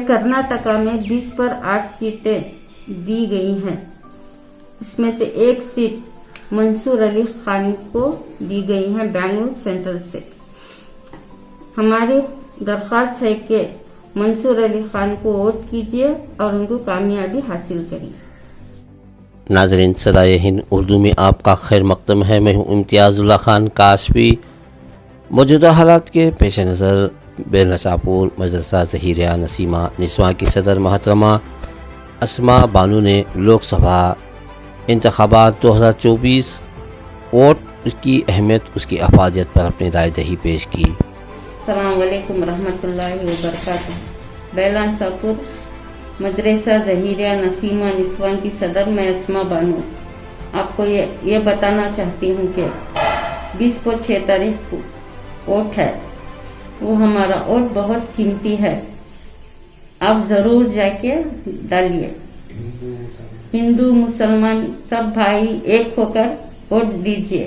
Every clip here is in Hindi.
कर्नाटका में 20 पर 8 सीटें दी गई हैं। इसमें से एक सीट मंसूर अली खान को दी गई है बेंगलुरु सेंट्रल से। हमारी दरख्वास्त है कि मंसूर अली खान को वोट कीजिए और उनको कामयाबी हासिल करिए। नाज़रीन, सदाए हिंद उर्दू में आपका खैर मकदम है। मैं हूँ इम्तियाज़ुल्लाह खान काशफी। मौजूदा हालात के पेश नज़र बेनसापुर मदरसा ज़हीरिया नसीमा निस्वां की सदर मोहतरमा अस्मा बानू ने लोकसभा इंतखाबात 2024 वोट, उसकी अहमियत, उसकी अफादियत पर अपनी राय दही पेश की। अस्सलाम वालेकुम रहमतुल्लाहि व बरकातुहू। बेनसापुर मदरसा ज़हीरिया नसीमा निस्वां की सदर मैं अस्मा बानू आपको ये बताना चाहती हूँ कि 20 को 6 तारीख को वोट है। वो हमारा वोट बहुत कीमती है, आप ज़रूर जाके डालिए। हिंदू मुसलमान सब भाई एक होकर वोट दीजिए।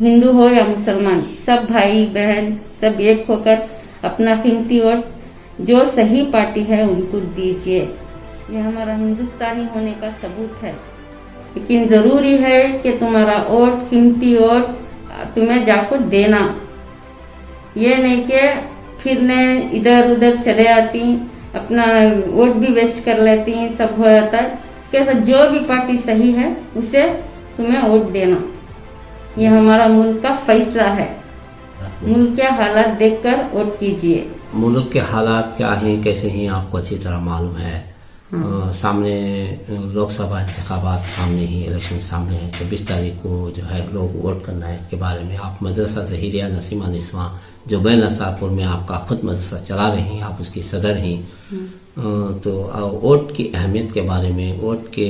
हिंदू हो या मुसलमान, सब भाई बहन सब एक होकर अपना कीमती वोट जो सही पार्टी है उनको दीजिए। ये हमारा हिंदुस्तानी होने का सबूत है। लेकिन ज़रूरी है कि तुम्हारा वोट, कीमती वोट तुम्हें जाको देना। ये नहीं कि फिरने इधर उधर चले आती, अपना वोट भी वेस्ट कर लेती, सब हो जाता है। इसके साथ जो भी पार्टी सही है उसे तुम्हें वोट देना। ये हमारा मुल्क का फैसला है। मुल्क के हालात देखकर वोट कीजिए। मुल्क के हालात क्या हैं, कैसे हैं, आपको अच्छी तरह मालूम है। सामने लोकसभा इंतखाबात सामने ही, इलेक्शन सामने है। 24 तारीख को जो है लोग वोट करना है। इसके बारे में आप मदरसा ज़हीरिया नसीमा निस्वां जो बेनसापुर में आपका खुद मदरसा चला रहे हैं, आप उसकी सदर हैं, तो वोट की अहमियत के बारे में, वोट के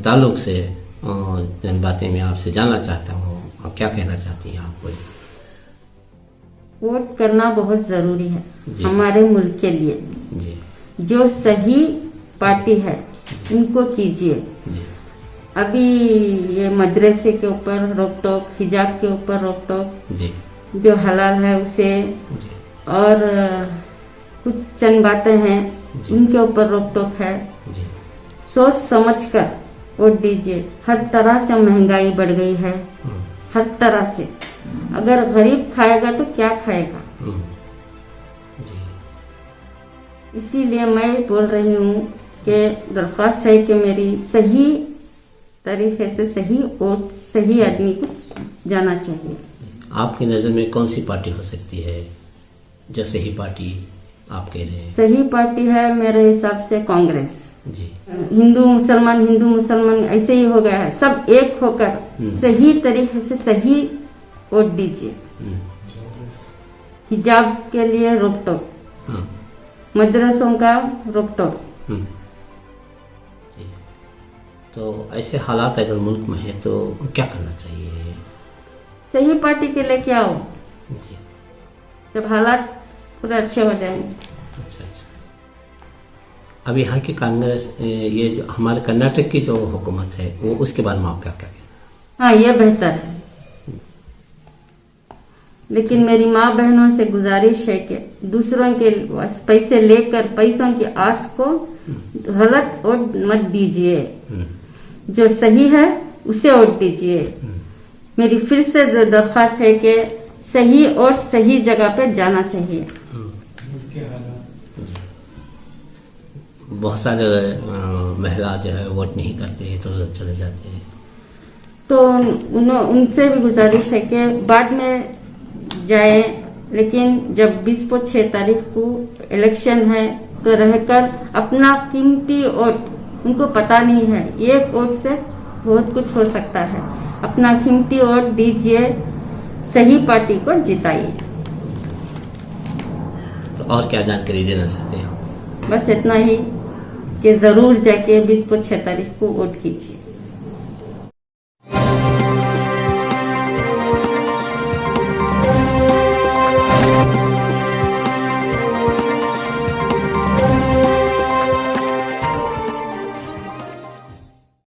ताल्लुक से जिन बातें मैं आपसे जानना चाहता हूँ, आप क्या कहना चाहती हैं? आपको वोट करना बहुत ज़रूरी है हमारे मुल्क के लिए जी। जो सही पार्टी है उनको कीजिए। अभी ये मदरसे के ऊपर रोक टोक, हिजाब के ऊपर रोक टोक, जो हलाल है उसे, और कुछ चंद बातें हैं उनके ऊपर रोक टोक है। सोच समझ कर वोट दीजिए। हर तरह से महंगाई बढ़ गई है, हर तरह से। अगर गरीब खाएगा तो क्या खाएगा? इसीलिए मैं बोल रही हूँ कि दरख्वास्त है कि मेरी सही तरीके से सही वोट सही आदमी को जाना चाहिए। आपकी नज़र में कौन सी पार्टी हो सकती है जो सही पार्टी आप कह रहे हैं? सही पार्टी है मेरे हिसाब से कांग्रेस जी। हिंदू मुसलमान ऐसे ही हो गया है। सब एक होकर सही तरीके से सही वोट दीजिए। हिजाब के लिए रोक टोक, मदरसों का रोक टोक। तो ऐसे हालात अगर मुल्क में है तो क्या करना चाहिए? सही पार्टी के लिए क्या हो जी। जब हालात पूरे अच्छे हो जाएंगे। अच्छा। अब यहाँ की कांग्रेस, ये जो हमारे कर्नाटक की जो हुकूमत है वो, उसके बारे में आप क्या कहें? हाँ, ये बेहतर है। लेकिन मेरी माँ बहनों से गुजारिश है कि दूसरों के पैसे लेकर पैसों की आस को गलत वोट मत दीजिए। जो सही है उसे वोट दीजिए। मेरी फिर से दरख्वास्त है कि सही और सही जगह पे जाना चाहिए। बहुत सारे महिला जो है वोट नहीं करते तो चले जाते हैं, तो उनसे भी गुजारिश है कि बाद में जाए। लेकिन जब 20 को 6 तारीख को इलेक्शन है तो रहकर अपना कीमती वोट, उनको पता नहीं है एक वोट से बहुत कुछ हो सकता है। अपना कीमती वोट दीजिए, सही पार्टी को जिताइए। तो और क्या जानकारी देना चाहते हैं? बस इतना ही कि जरूर जाके 20 को 6 तारीख को वोट कीजिए।